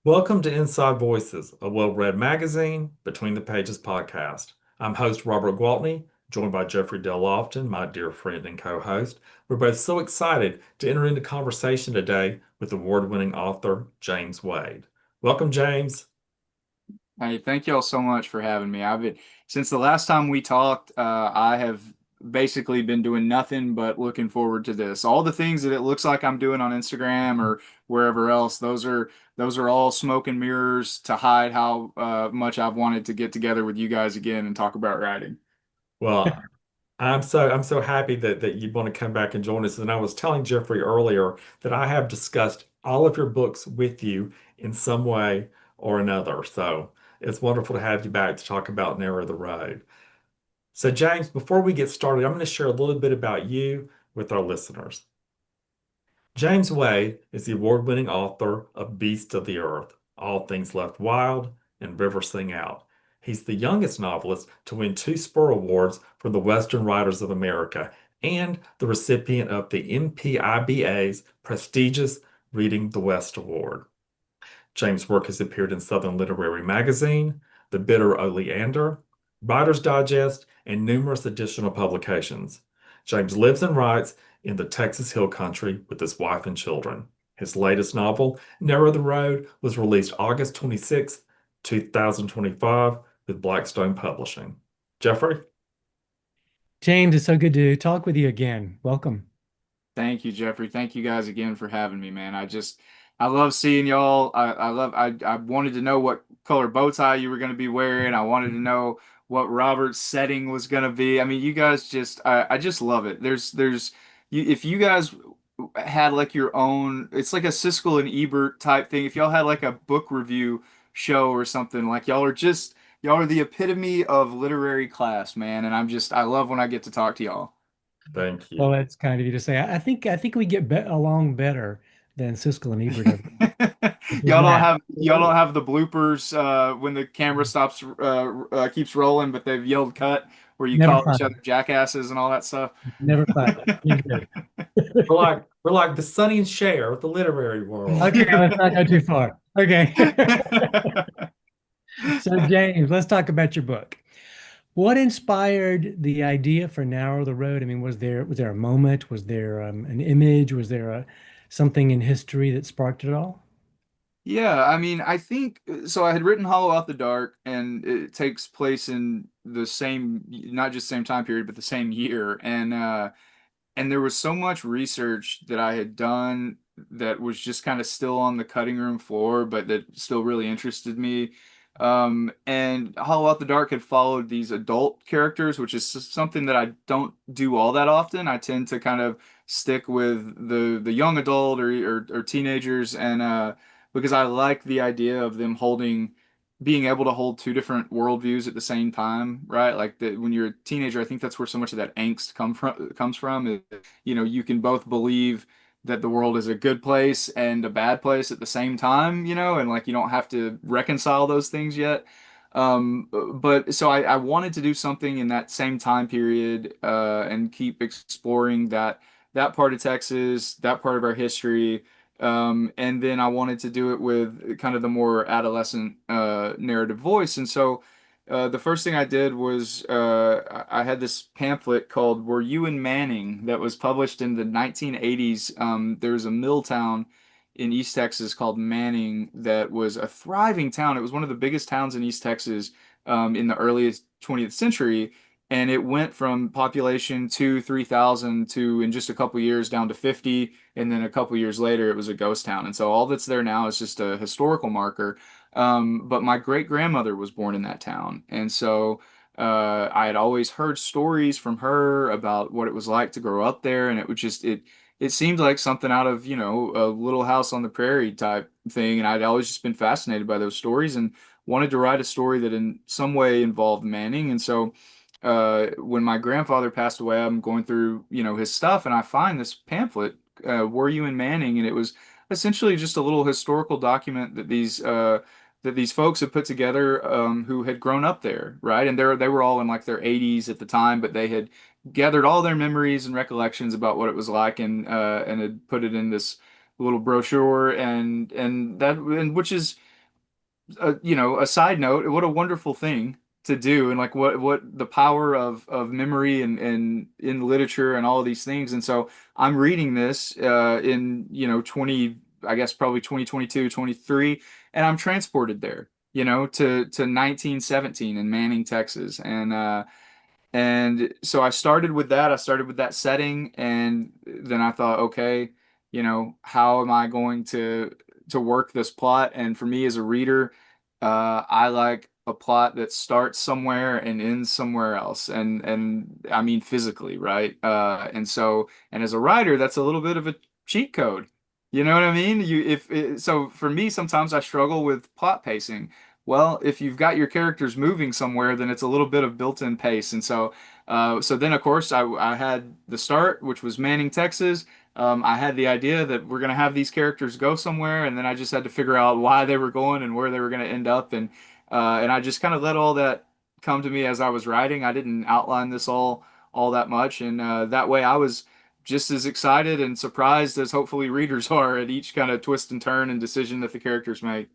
Welcome to Inside Voices, a well-read magazine, Between the Pages podcast. I'm host Robert Gwaltney, joined by Jeffrey Del Lofton, my dear friend and co-host. We're both so excited to enter into conversation today with award-winning author James Wade. Welcome, James. Hey, thank y'all so much for having me. I've been since the last time we talked, I have basically been doing nothing but looking forward to this. All the things that it looks like I'm doing on Instagram or wherever else, those are all smoke and mirrors to hide how much I've wanted to get together with you guys again and talk about writing. Well, I'm so happy that you want to come back and join us. And I was telling Jeffrey earlier that I have discussed all of your books with you in some way or another. So it's wonderful to have you back to talk about Narrow the Road. So, James, before we get started, I'm going to share a little bit about you with our listeners. James Wade is the award-winning author of Beasts of the Earth, All Things Left Wild, and Rivers Sing Out. He's the youngest novelist to win two Spur Awards from the Western Writers of America and the recipient of the MPIBA's prestigious Reading the West Award. James' work has appeared in Southern Literary Magazine, The Bitter Oleander, Writer's Digest, and numerous additional publications. James lives and writes in the Texas Hill Country with his wife and children. His latest novel, Narrow the Road, was released August 26, 2025 with Blackstone Publishing. Jeffrey? James, it's so good to talk with you again. Welcome. Thank you, Jeffrey. Thank you guys again for having me, man. I love seeing y'all. I wanted to know what color bow tie you were going to be wearing. I wanted to know what Robert's setting was going to be. I mean, you guys I just love it. If you guys had like your own, it's like a Siskel and Ebert type thing. If y'all had like a book review show or something, like y'all are the epitome of literary class, man. And I love when I get to talk to y'all. Thank Well, you. that's kind of you to say. I think we get be along better than Siskel and Ebert ever. With that. Y'all don't have the bloopers when the camera stops keeps rolling, but they've yelled cut where you Never call each fun. other jackasses and all that stuff. Never fun. You're good. We're like the Sonny and Cher of the literary world. Okay, let's not go too far. Okay. So, James, let's talk about your book. What inspired the idea for Narrow the Road? I mean, was there a moment? Was there an image? Was there something in history that sparked it all? Yeah, I mean, I think so. I had written Hollow Out the Dark, and it takes place in the same, not just same time period, but the same year. And there was so much research that I had done that was just kind of still on the cutting room floor, but that still really interested me. And Hollow Out the Dark had followed these adult characters, which is something that I don't do all that often. I tend to kind of stick with the young adult or teenagers, and because I like the idea of them being able to hold two different worldviews at the same time, right? Like when you're a teenager, I think that's where so much of that angst comes from. You know, you can both believe that the world is a good place and a bad place at the same time, you know, and like you don't have to reconcile those things yet. But so I wanted to do something in that same time period and keep exploring that part of Texas, that part of our history. And then I wanted to do it with kind of the more adolescent narrative voice. And so the first thing I did was I had this pamphlet called Were You in Manning that was published in the 1980s. There was a mill town in East Texas called Manning that was a thriving town. It was one of the biggest towns in East Texas in the earliest 20th century. And it went from population 3,000 to in just a couple years down to 50. And then a couple years later, it was a ghost town. And so all that's there now is just a historical marker. But my great grandmother was born in that town. And so I had always heard stories from her about what it was like to grow up there. And it seemed like something out of, you know, a Little House on the Prairie type thing. And I'd always just been fascinated by those stories and wanted to write a story that in some way involved Manning. And so when my grandfather passed away, I'm going through, you know, his stuff and I find this pamphlet, Were You in Manning? And it was essentially just a little historical document that these folks had put together who had grown up there, right? And they were all in like their 80s at the time, but they had gathered all their memories and recollections about what it was like and had put it in this little brochure and which is a side note, what a wonderful thing to do, and like what the power of memory and in literature and all of these things. And so I'm reading this in 20, I guess probably 2022, 23, and I'm transported there, to 1917 in Manning, Texas. And so I started with that. I started with that setting, and then I thought, okay, how am I going to work this plot? And for me as a reader, I like a plot that starts somewhere and ends somewhere else, and I mean physically, right? And as a writer, that's a little bit of a cheat code. You know what I mean? So for me, sometimes I struggle with plot pacing. Well, if you've got your characters moving somewhere, then it's a little bit of built-in pace. And so then of course I had the start, which was Manning, Texas. I had the idea that we're gonna have these characters go somewhere, and then I just had to figure out why they were going and where they were gonna end up, and I just kind of let all that come to me as I was writing. I didn't outline this all that much, and that way I was just as excited and surprised as hopefully readers are at each kind of twist and turn and decision that the characters make.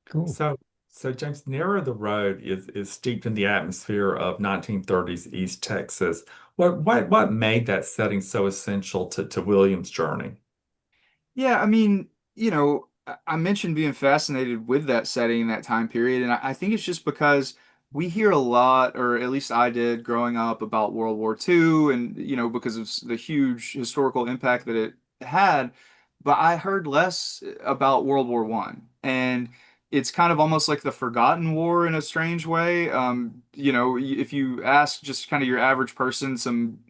Cool. So, so James, Nearer the Road is steeped in the atmosphere of 1930s East Texas. What made that setting so essential to William's journey? Yeah, I mean, I mentioned being fascinated with that setting, that time period, and I think it's just because we hear a lot, or at least I did growing up, about World War II, and because of the huge historical impact that it had, but I heard less about World War One, and it's kind of almost like the forgotten war in a strange way. If you ask just kind of your average person some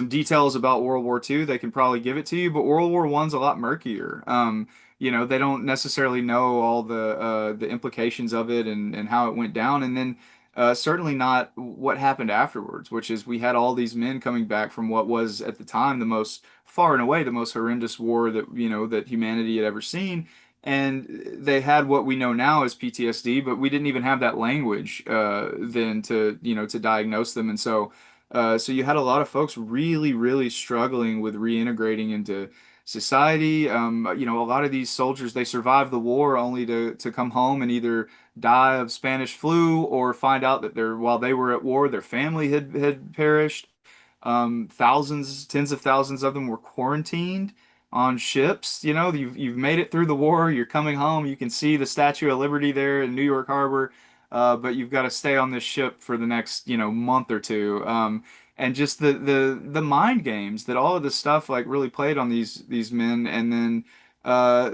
details about World War II, they can probably give it to you, but World War One's a lot murkier. They don't necessarily know all the implications of it and how it went down, and then certainly not what happened afterwards, which is we had all these men coming back from what was at the time the most far and away the most horrendous war that humanity had ever seen. And they had what we know now as PTSD, but we didn't even have that language then to diagnose them. And so you had a lot of folks really, really struggling with reintegrating into society. A lot of these soldiers, they survived the war only to come home and either die of Spanish flu or find out that while they were at war, their family had perished. Thousands, tens of thousands of them were quarantined on ships. You've made it through the war. You're coming home. You can see the Statue of Liberty there in New York Harbor, but you've got to stay on this ship for the next month or two. And just the mind games that all of this stuff like really played on these men, and then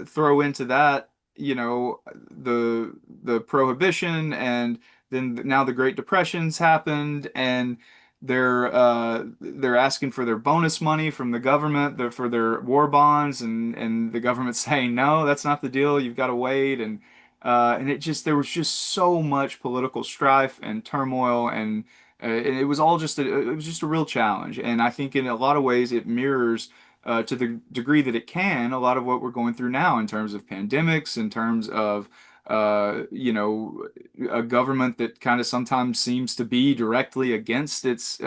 throw into that the prohibition, and then now the Great Depression's happened, and they're asking for their bonus money from the government for their war bonds, and the government's saying no, that's not the deal. You've got to wait, and there was just so much political strife and turmoil, and it was all it was just a real challenge. And I think in a lot of ways it mirrors to the degree that it can a lot of what we're going through now in terms of pandemics, in terms of uh, you know, a government that kind of sometimes seems to be directly against its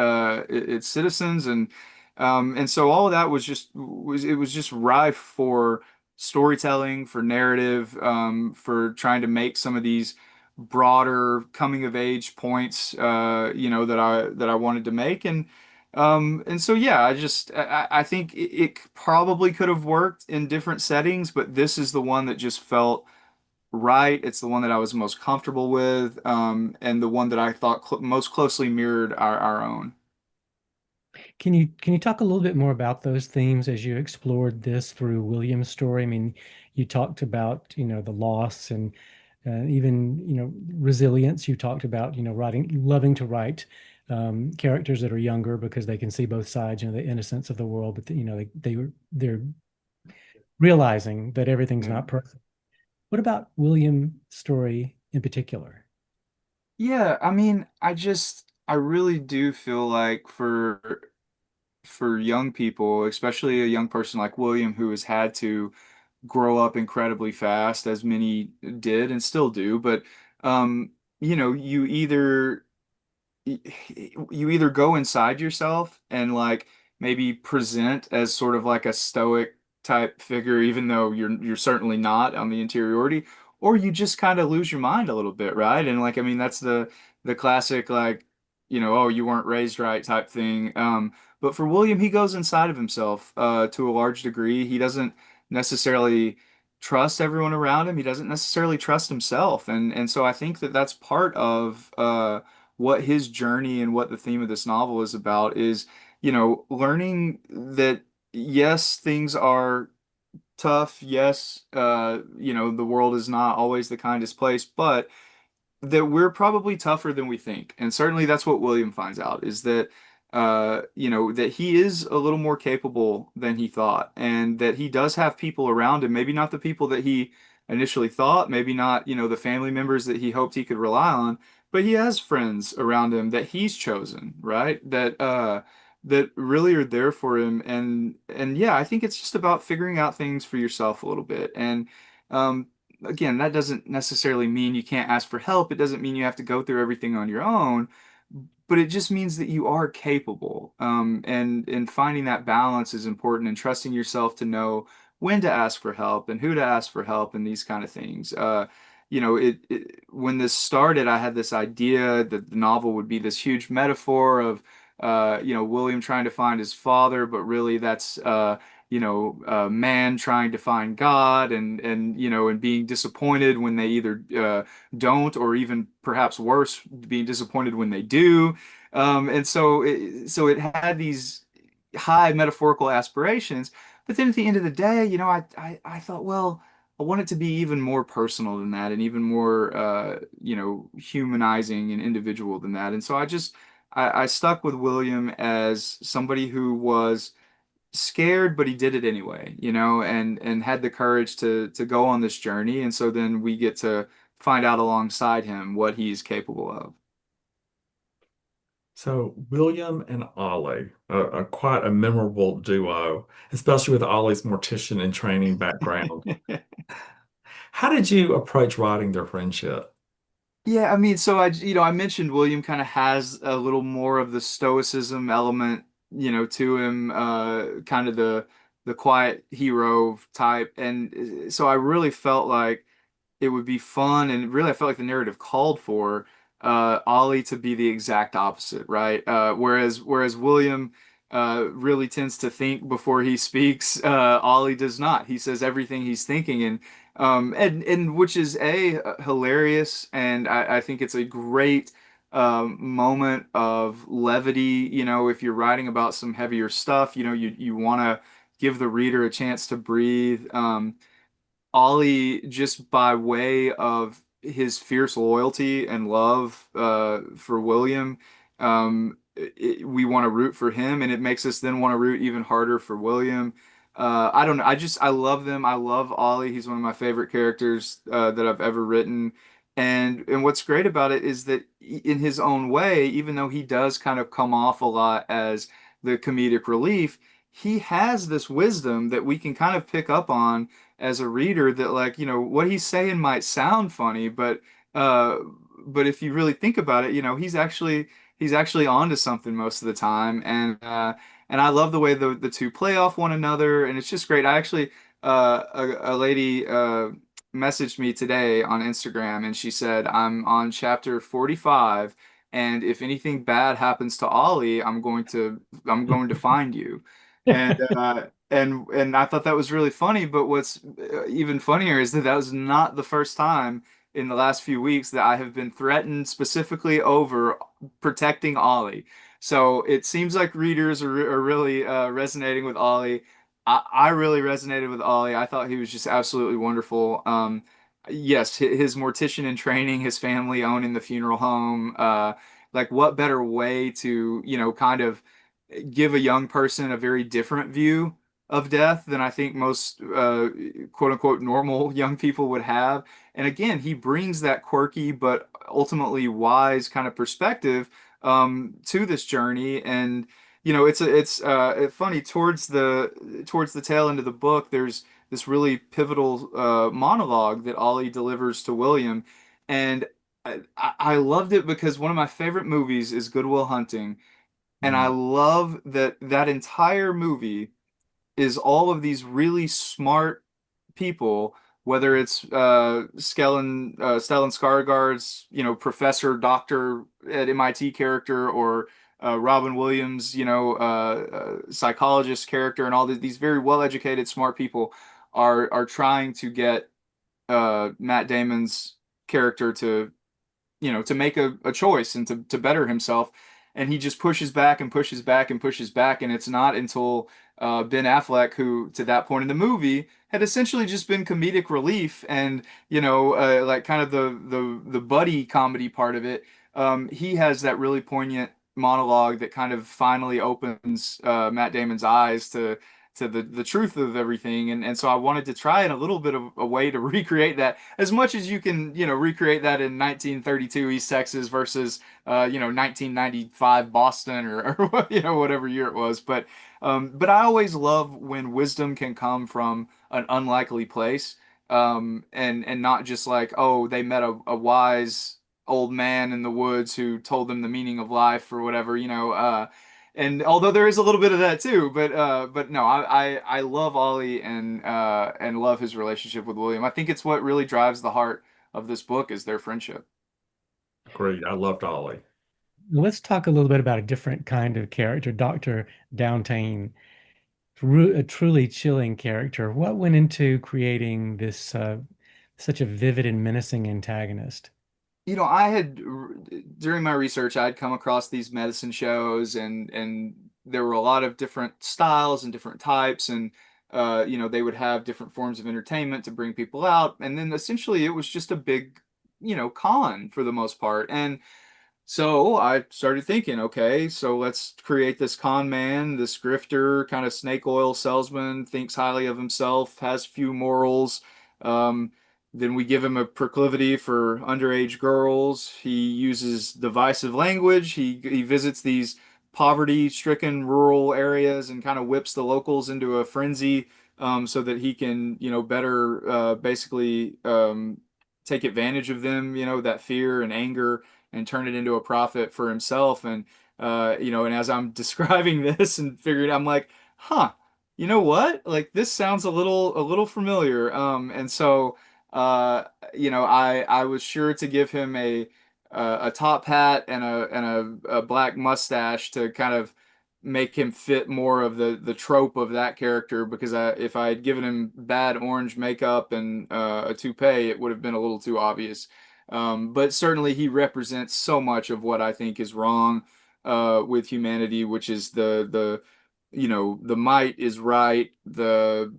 citizens, and so all of that was just rife for storytelling, for narrative, for trying to make some of these broader coming of age points, that I wanted to make, and so yeah, I think it probably could have worked in different settings, but this is the one that just felt right. It's the one that I was most comfortable with, and the one that I thought most closely mirrored our own. Can you talk a little bit more about those themes as you explored this through William's story? I mean, you talked about, the loss and even, resilience. You talked about, loving to write characters that are younger because they can see both sides, the innocence of the world, but they're realizing that everything's not Mm. perfect. What about William's story in particular? Yeah, I mean, I really do feel like for young people, especially a young person like William who has had to grow up incredibly fast, as many did and still do, but um, you either go inside yourself and like maybe present as sort of like a stoic type figure, even though you're certainly not on the interiority, or you just kind of lose your mind a little bit, right? And like, I mean, that's the classic like, oh, you weren't raised right type thing. But for William, he goes inside of himself to a large degree. He doesn't necessarily trust everyone around him. He doesn't necessarily trust himself, and so I think that that's part of what his journey and what the theme of this novel is about is, learning that yes, things are tough. Yes, the world is not always the kindest place, but that we're probably tougher than we think. And certainly that's what William finds out is that that he is a little more capable than he thought, and that he does have people around him, maybe not the people that he initially thought, maybe not, the family members that he hoped he could rely on, but he has friends around him that he's chosen, right? That really are there for him. And yeah, I think it's just about figuring out things for yourself a little bit. And um again, that doesn't necessarily mean you can't ask for help. It doesn't mean you have to go through everything on your own, but it just means that you are capable. And finding that balance is important, and trusting yourself to know when to ask for help and who to ask for help and these kind of things. When this started, I had this idea that the novel would be this huge metaphor of, William trying to find his father, but really that's man trying to find God, and being disappointed when they either don't, or even perhaps worse, being disappointed when they do. And so it had these high metaphorical aspirations, but then at the end of the day, I thought, well, I want it to be even more personal than that, and even more humanizing and individual than that. And so I stuck with William as somebody who was scared, but he did it anyway, and had the courage to go on this journey. And so then we get to find out alongside him what he's capable of. So William and Ollie, a quite a memorable duo, especially with Ollie's mortician and training background. How did you approach writing their friendship? Yeah, I mean, so I mentioned William kind of has a little more of the stoicism element, to him, kind of the quiet hero type. And so I really felt like it would be fun, and really I felt like the narrative called for Ollie to be the exact opposite, right? Whereas William really tends to think before he speaks, Ollie does not. He says everything he's thinking, and which is hilarious, and I think it's a great moment of levity. If you're writing about some heavier stuff, you want to give the reader a chance to breathe. Ollie, just by way of his fierce loyalty and love for William, we want to root for him, and it makes us then want to root even harder for William. I don't know. I love them. I love Ollie. He's one of my favorite characters that I've ever written. And what's great about it is that in his own way, even though he does kind of come off a lot as the comedic relief, he has this wisdom that we can kind of pick up on as a reader, that like, what he's saying might sound funny, uh but if you really think about it, he's actually onto something most of the time. And I love the way the two play off one another, and it's just great. I actually a lady messaged me today on Instagram, and she said, I'm on chapter 45, and if anything bad happens to Ollie, I'm going to find you. And I thought that was really funny, but what's even funnier is that that was not the first time in the last few weeks that I have been threatened specifically over protecting Ollie. So it seems like readers are really resonating with Ollie. I really resonated with Ollie. I thought he was just absolutely wonderful. Yes, his mortician in training, his family owning the funeral home. Like, what better way to, kind of give a young person a very different view of death than I think most quote unquote normal young people would have. And again, he brings that quirky but ultimately wise kind of perspective to this journey. And it's funny towards the tail end of the book. There's this really pivotal monologue that Ollie delivers to William, and I loved it because one of my favorite movies is Good Will Hunting, and I Mm. love that entire movie is all of these really smart people, whether it's Stellan Skarsgård's, professor, doctor at MIT character, or Robin Williams, psychologist character, and all these very well-educated, smart people are trying to get Matt Damon's character to make a choice and to better himself. And he just pushes back and pushes back and pushes back. And it's not until Ben Affleck, who to that point in the movie had essentially just been comedic relief and, like kind of the buddy comedy part of it, he has that really poignant monologue that kind of finally opens Matt Damon's eyes to the truth of everything. And so I wanted to try in a little bit of a way to recreate that as much as you can, recreate that in 1932 East Texas versus 1995 Boston, or whatever year it was. But I always love when wisdom can come from an unlikely place, and not just like, oh, they met a wise old man in the woods who told them the meaning of life or whatever, and although there is a little bit of that too, but no, I love Ollie, and love his relationship with William. I think it's what really drives the heart of this book is their friendship. Great. I loved Ollie. Let's talk a little bit about a different kind of character, Dr. Downtain, a truly chilling character. What went into creating this such a vivid and menacing antagonist? I had during my research, I'd come across these medicine shows, and there were a lot of different styles and different types, and they would have different forms of entertainment to bring people out, and then essentially it was just a big, con for the most part. And so I started thinking, okay, so let's create this con man, this grifter, kind of snake oil salesman, thinks highly of himself, has few morals. Um, then we give him a proclivity for underage girls. He uses divisive language. He visits these poverty-stricken rural areas and kind of whips the locals into a frenzy, so that he can, better basically take advantage of them, that fear and anger, and turn it into a profit for himself. And and as I'm describing this and figuring, I'm like, huh, you know what? Like this sounds a little familiar. And so I was sure to give him a top hat and a black mustache to kind of make him fit more of the trope of that character, because if I had given him bad orange makeup and a toupee, it would have been a little too obvious. But certainly he represents so much of what I think is wrong with humanity, which is the might is right, the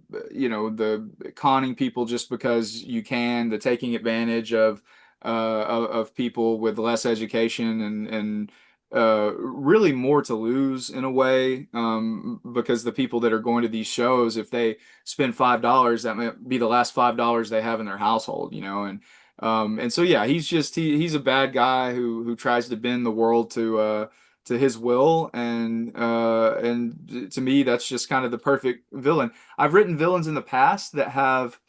conning people just because you can, the taking advantage of people with less education, and really more to lose in a way, because the people that are going to these shows, if they spend $5, that might be the last $5 they have in their household, and so yeah, he's a bad guy who tries to bend the world to his will, and to me that's just kind of the perfect villain. I've written villains in the past that have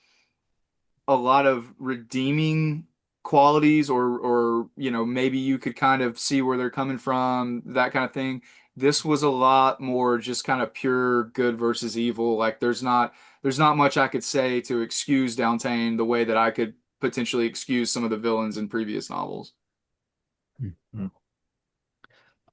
a lot of redeeming qualities, or maybe you could kind of see where they're coming from, that kind of thing. This was a lot more just kind of pure good versus evil. Like there's not much I could say to excuse Downtain the way that I could potentially excuse some of the villains in previous novels. Mhm.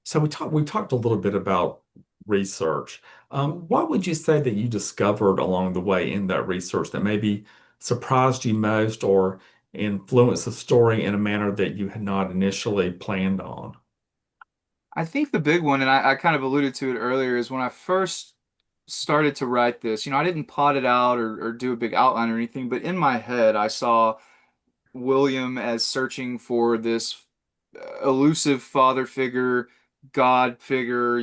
So we talked a little bit about research. What would you say that you discovered along the way in that research that maybe surprised you most or influenced the story in a manner that you had not initially planned on? I think the big one, and I kind of alluded to it earlier, is when I first started to write this, I didn't plot it out or do a big outline or anything, but in my head, I saw William as searching for this elusive father figure, God figure,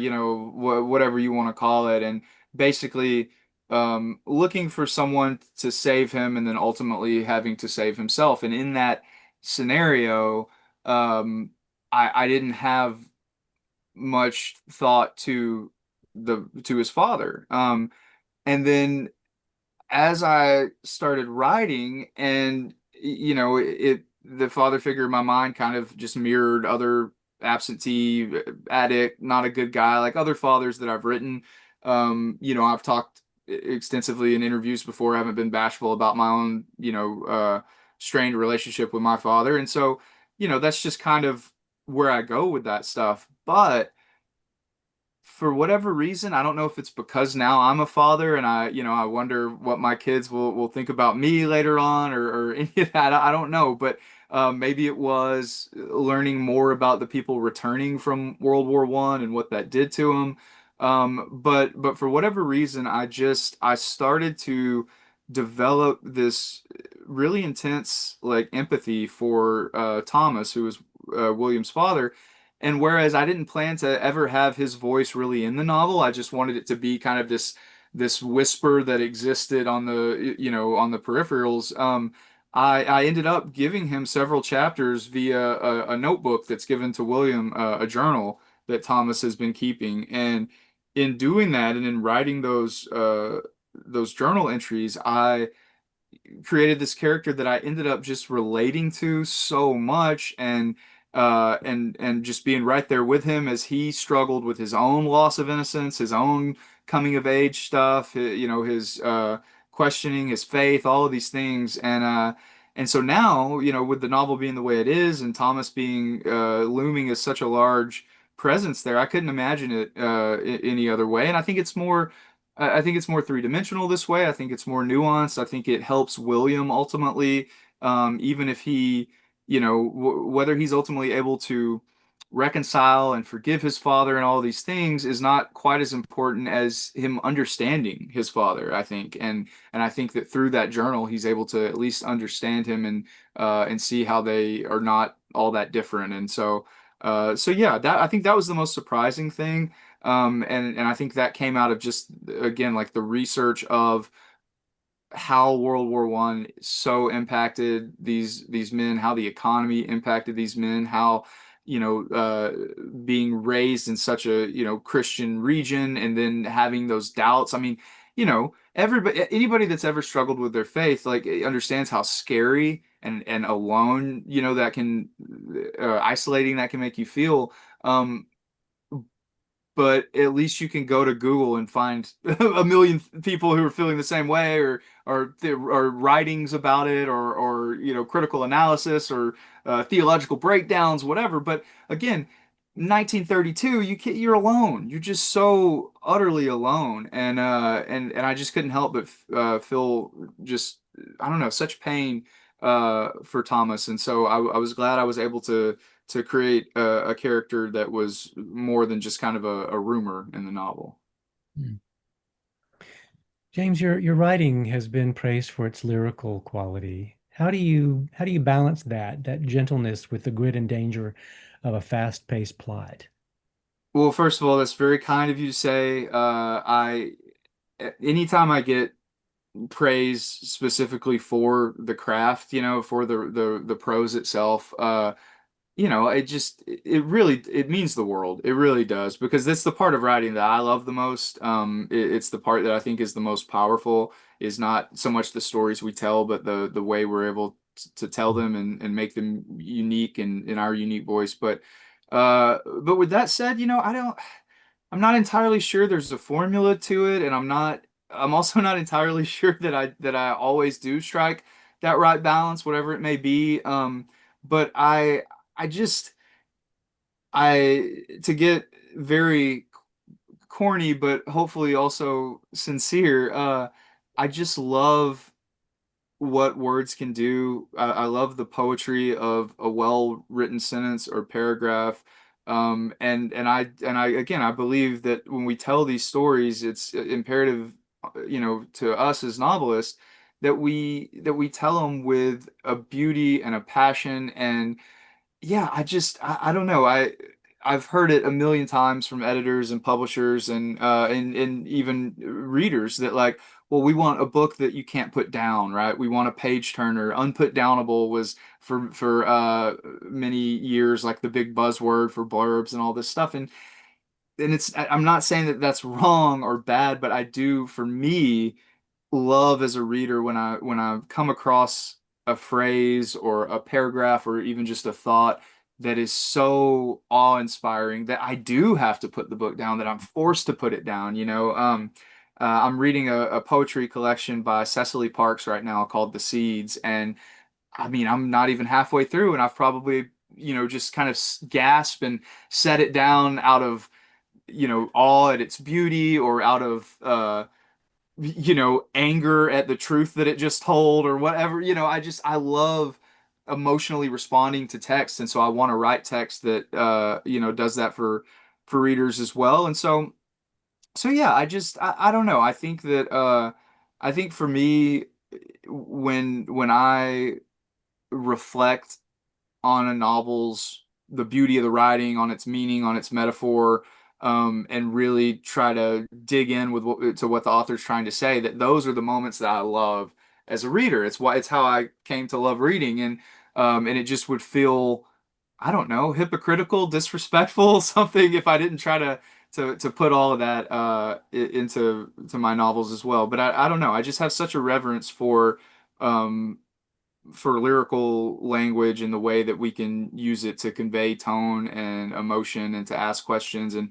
whatever you want to call it, and basically looking for someone to save him, and then ultimately having to save himself. And in that scenario, I didn't have much thought to his father. And then as I started writing, and the father figure in my mind kind of just mirrored other absentee addict, not a good guy, like other fathers that I've written. I've talked extensively in interviews before. I haven't been bashful about my own, strained relationship with my father. And so, that's just kind of where I go with that stuff. But for whatever reason, I don't know if it's because now I'm a father and I wonder what my kids will think about me later on or any of that. I don't know, but maybe it was learning more about the people returning from World War One and what that did to them. But for whatever reason, I started to develop this really intense like empathy for Thomas, who was William's father. And whereas I didn't plan to ever have his voice really in the novel, I just wanted it to be kind of this whisper that existed on on the peripherals. I ended up giving him several chapters via a notebook that's given to William, a journal that Thomas has been keeping. And in doing that and in writing those journal entries, I created this character that I ended up just relating to so much and just being right there with him as he struggled with his own loss of innocence, his own coming of age stuff, his questioning his faith, all of these things. And so now, with the novel being the way it is and Thomas being looming as such a large presence there, I couldn't imagine it any other way. And I think it's more three-dimensional this way. I think it's more nuanced. I think it helps William ultimately, even if he, whether he's ultimately able to reconcile and forgive his father and all these things is not quite as important as him understanding his father, I think. And I think that through that journal, he's able to at least understand him and see how they are not all that different. And so yeah, that I think that was the most surprising thing. And I think that came out of just again like the research of how World War One so impacted these men, how the economy impacted these men, how being raised in such a Christian region and then having those doubts. I mean, everybody, anybody that's ever struggled with their faith, like understands how scary and alone that can isolating that can make you feel. Um, but at least you can go to Google and find a million people who are feeling the same way, or writings about it, or critical analysis, or theological breakdowns, whatever. But again, 1932, you're alone. You're just so utterly alone, and I just couldn't help but feel just I don't know such pain for Thomas, and so I was glad I was able to create a character that was more than just kind of a rumor in the novel. Hmm. James, your writing has been praised for its lyrical quality. How do you balance that gentleness with the grit and danger of a fast-paced plot? Well, first of all, that's very kind of you to say. Anytime I get praise specifically for the craft, for the prose itself, it really it means the world. It really does because that's the part of writing that I love the most. It's the part that I think is the most powerful. Is not so much the stories we tell, but the way we're able to tell them and make them unique and in our unique voice. But with that said, I'm not entirely sure there's a formula to it, and I'm also not entirely sure that I always do strike that right balance, whatever it may be. But I just I to get very corny, but hopefully also sincere. I just love what words can do. I love the poetry of a well-written sentence or paragraph. And I again I believe that when we tell these stories, it's imperative, to us as novelists that we tell them with a beauty and a passion and yeah, I don't know. I've heard it a million times from editors and publishers and even readers that like, well, we want a book that you can't put down, right? We want a page turner. Unput downable was for many years like the big buzzword for blurbs and all this stuff. And I'm not saying that that's wrong or bad, but I do for me love as a reader when I come across a phrase or a paragraph or even just a thought that is so awe-inspiring that I do have to put the book down, that I'm forced to put it down. I'm reading a poetry collection by Cecily Parks right now called The Seeds, and I mean, I'm not even halfway through, and I've probably, just kind of gasped and set it down out of, awe at its beauty, or out of, anger at the truth that it just told, or whatever. I love emotionally responding to text, and so I want to write text that, does that for readers as well. And so yeah, I don't know. I think for me, when I reflect on a novel's the beauty of the writing, on its meaning, on its metaphor, and really try to dig in with what the author's trying to say. That those are the moments that I love as a reader. It's how I came to love reading, and it just would feel, I don't know, hypocritical, disrespectful, something if I didn't try to put all of that into to my novels as well. But I don't know. I just have such a reverence um, for lyrical language and the way that we can use it to convey tone and emotion and to ask questions and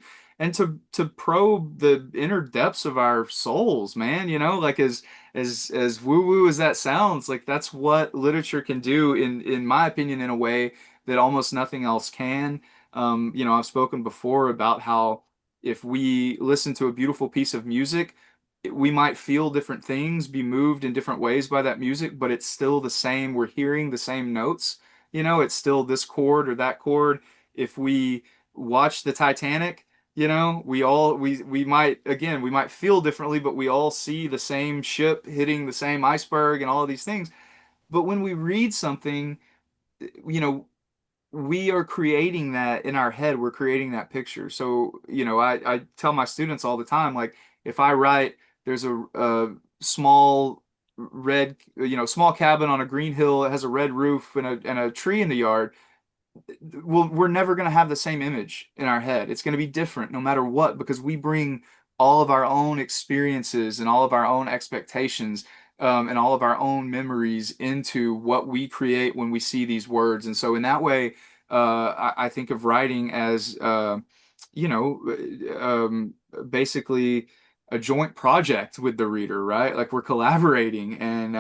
to probe the inner depths of our souls, man. Like as woo woo as that sounds, like that's what literature can do in my opinion, in a way that almost nothing else can. I've spoken before about how if we listen to a beautiful piece of music, we might feel different things, be moved in different ways by that music, but it's still the same. We're hearing the same notes. It's still this chord or that chord. If we watch the Titanic, we might, again, we might feel differently, but we all see the same ship hitting the same iceberg and all of these things. But when we read something, you know, we are creating that in our head. We're creating that picture. So, I tell my students all the time, like, if I write, there's a small small cabin on a green hill. It has a red roof and a tree in the yard. We're never going to have the same image in our head. It's going to be different no matter what, because we bring all of our own experiences and all of our own expectations, and all of our own memories into what we create when we see these words. And so in that way, I think of writing as, you know, basically a joint project with the reader, right? Like we're collaborating, and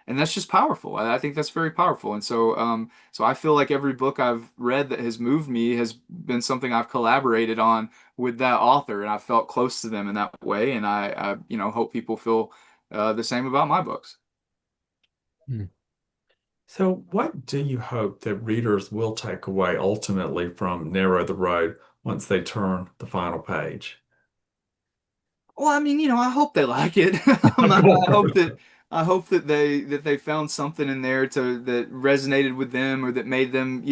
that's just powerful. I think that's very powerful. And so I feel like every book I've read that has moved me has been something I've collaborated on with that author, and I felt close to them in that way. And I hope people feel the same about my books. Hmm. So, what do you hope that readers will take away ultimately from Narrow the Road once they turn the final page? Well, I mean, I hope they like it. Of course. I hope that they found something in there that resonated with them, or that made them,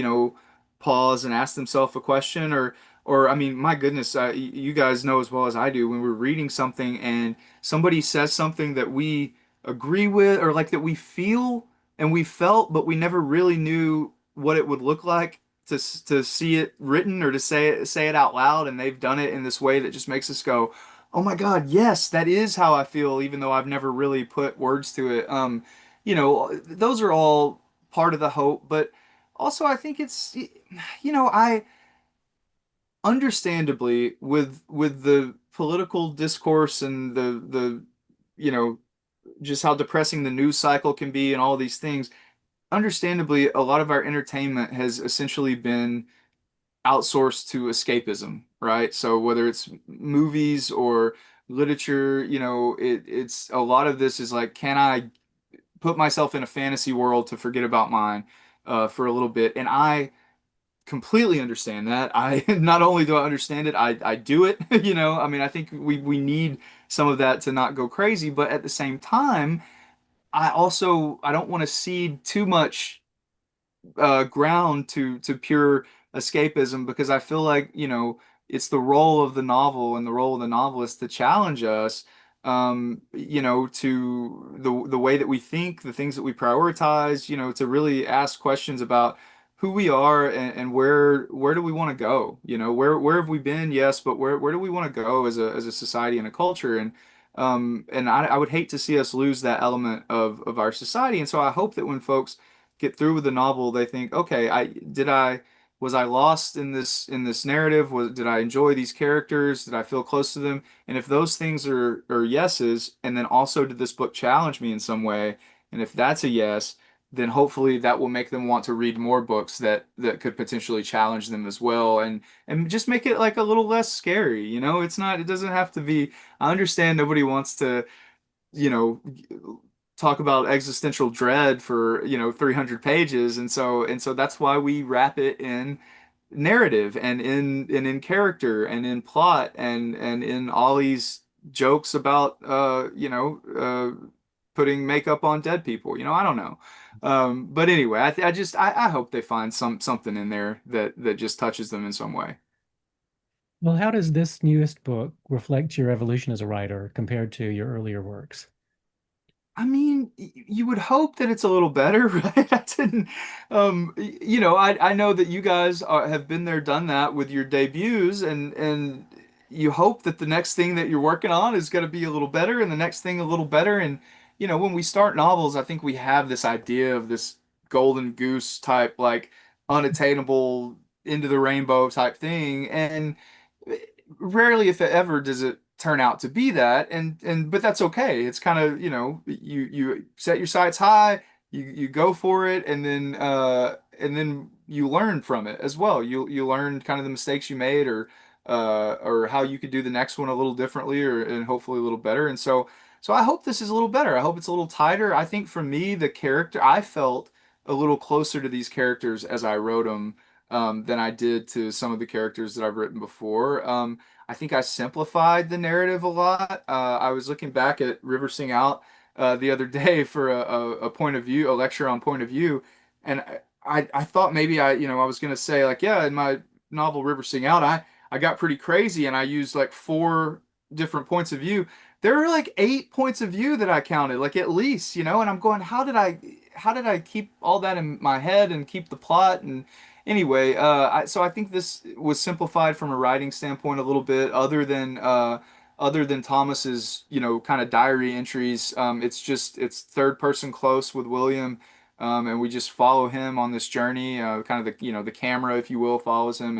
pause and ask themselves a question, or I mean, my goodness, you guys know as well as I do, when we're reading something and somebody says something that we agree with, or like that we feel and we felt, but we never really knew what it would look like to see it written, or to say it out loud, and they've done it in this way that just makes us go, oh my God, yes, that is how I feel, even though I've never really put words to it. Those are all part of the hope, but also I think I understandably, with the political discourse and the you know just how depressing the news cycle can be and all these things, understandably, a lot of our entertainment has essentially been outsourced to escapism, right? So whether it's movies or literature, it's a lot of this is like, can I put myself in a fantasy world to forget about mine for a little bit? And I completely understand that. I not only do I understand it, I do it. I mean, I think we need some of that to not go crazy, but at the same time, I don't want to cede too much ground to pure escapism, because I feel like, it's the role of the novel and the role of the novelist to challenge us, to the way that we think, the things that we prioritize, to really ask questions about who we are, and where do we want to go? Where have we been? Yes, but where do we want to go as a society and a culture? And I would hate to see us lose that element of our society. And so I hope that when folks get through with the novel, they think, okay, was I lost in this narrative? Did I enjoy these characters? Did I feel close to them? And if those things are yeses, and then also did this book challenge me in some way? And if that's a yes, then hopefully that will make them want to read more books that could potentially challenge them as well, and just make it like a little less scary. It doesn't have to be. I understand nobody wants to, you know, talk about existential dread for, 300 pages, and so that's why we wrap it in narrative and in character and in plot and in all these jokes about putting makeup on dead people. I don't know. But anyway, I hope they find something in there that just touches them in some way. Well, how does this newest book reflect your evolution as a writer compared to your earlier works? I mean, you would hope that it's a little better, right? I didn't, I know that you guys have been there, done that with your debuts, and you hope that the next thing that you're working on is going to be a little better, and the next thing a little better. And when we start novels, I think we have this idea of this golden goose type, like unattainable, into the rainbow type thing, and rarely, if ever, does it turn out to be that, and but that's okay. It's kind of, you set your sights high, you go for it, and then you learn from it as well. You learn kind of the mistakes you made, or how you could do the next one a little differently, and hopefully a little better. And so I hope this is a little better. I hope it's a little tighter. I think for me, the character, I felt a little closer to these characters as I wrote them, than I did to some of the characters that I've written before. I think I simplified the narrative a lot. I was looking back at River Sing Out the other day for a point of view, a lecture on point of view, and I thought maybe I was gonna say, like, yeah, in my novel River Sing Out, I got pretty crazy and I used like four different points of view. There were like eight points of view that I counted, like at least, and I'm going, how did I keep all that in my head and keep the plot? And anyway, so I think this was simplified from a writing standpoint a little bit, other than Thomas's, kind of diary entries. It's third person close with William, and we just follow him on this journey. Kind of the camera, if you will, follows him,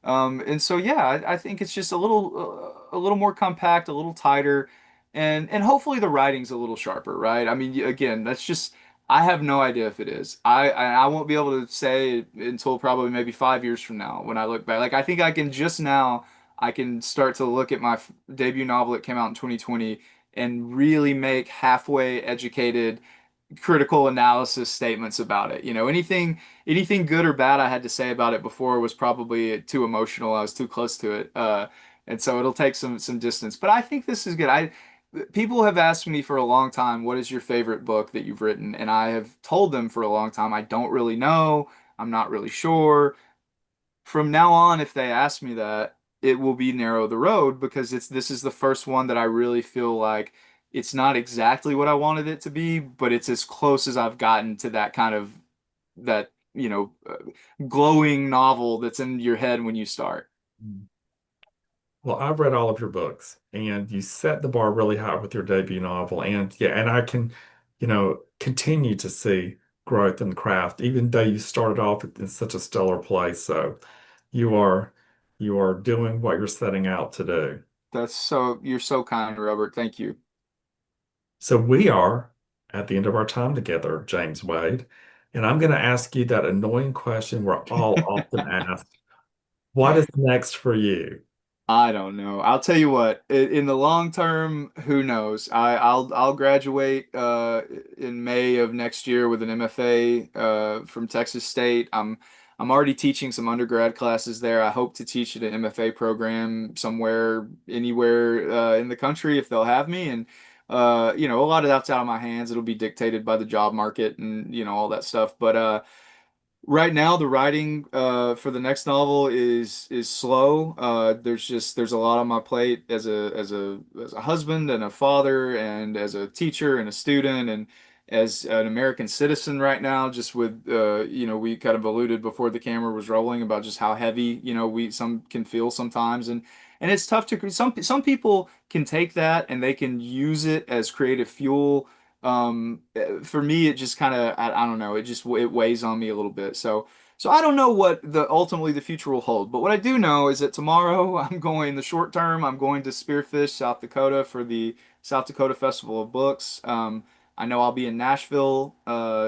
and so yeah, I think it's just a little more compact, a little tighter, and hopefully the writing's a little sharper, right? I mean, again, that's just. I have no idea if it is. I won't be able to say until probably maybe 5 years from now when I look back. Like, I think I can just now, I can start to look at my debut novel that came out in 2020 and really make halfway educated critical analysis statements about it. Anything good or bad I had to say about it before was probably too emotional. I was too close to it. And so it'll take some distance. But I think this is good. People have asked me for a long time, what is your favorite book that you've written? And I have told them for a long time, I don't really know. I'm not really sure. From now on, if they ask me that, it will be Narrow the Road, because this is the first one that I really feel like it's not exactly what I wanted it to be, but it's as close as I've gotten to that kind of that, glowing novel that's in your head when you start. Well, I've read all of your books, and you set the bar really high with your debut novel. And yeah, and I can, continue to see growth in the craft, even though you started off in such a stellar place. So you are you are doing what you're setting out to do. You're so kind, Robert. Thank you. So we are at the end of our time together, James Wade. And I'm going to ask you that annoying question we're all often asked. What is next for you? I don't know. I'll tell you what, in the long term, who knows? I'll graduate in May of next year with an MFA from Texas State. I'm already teaching some undergrad classes there. I hope to teach at an MFA program somewhere, anywhere in the country if they'll have me. And a lot of that's out of my hands. It'll be dictated by the job market and all that stuff. But right now, the writing for the next novel is slow. There's a lot on my plate as a husband and a father and as a teacher and a student and as an American citizen right now. Just with we kind of alluded before the camera was rolling about just how heavy we some can feel sometimes, and it's tough to some people can take that and they can use it as creative fuel. For me, it just kind of, I don't know, it weighs on me a little bit. So So I don't know what ultimately the future will hold, but what I do know is that tomorrow I'm going the short term. I'm going to Spearfish, South Dakota for the South Dakota Festival of Books. I know I'll be in Nashville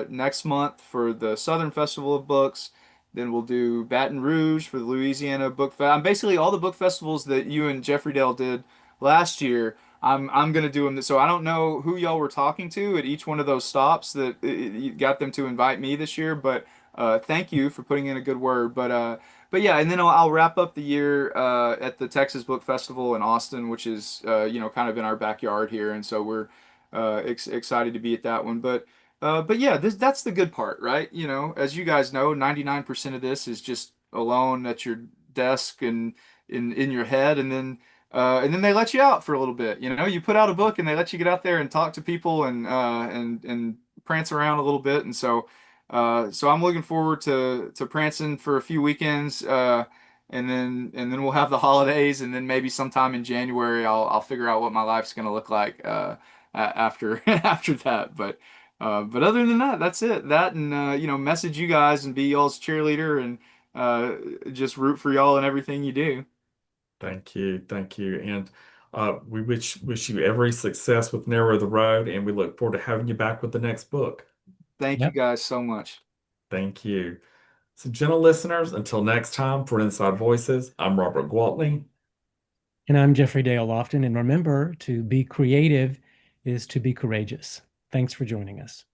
next month for the Southern Festival of Books. Then we'll do Baton Rouge for the Louisiana Book Fest. I'm basically all the book festivals that you and Jeffrey Dale did last year. I'm gonna do them. So I don't know who y'all were talking to at each one of those stops that you got them to invite me this year, but thank you for putting in a good word. But yeah, and then I'll wrap up the year at the Texas Book Festival in Austin, which is kind of in our backyard here, and so we're excited to be at that one. But yeah, that's the good part, right? As you guys know, 99% of this is just alone at your desk and in your head, and then they let you out for a little bit. You put out a book and they let you get out there and talk to people and prance around a little bit. And so I'm looking forward to prancing for a few weekends, and then we'll have the holidays, and then maybe sometime in January I'll figure out what my life's going to look like after after that. But other than that, that's it. That and message you guys and be y'all's cheerleader and just root for y'all and everything you do. Thank you, thank you, and we wish you every success with Narrow the Road, and we look forward to having you back with the next book. Thank you Yep. guys so much. Thank you. So, gentle listeners, until next time for Inside Voices, I'm Robert Gwaltney. And I'm Jeffrey Dale Lofton. And remember, to be creative is to be courageous. Thanks for joining us.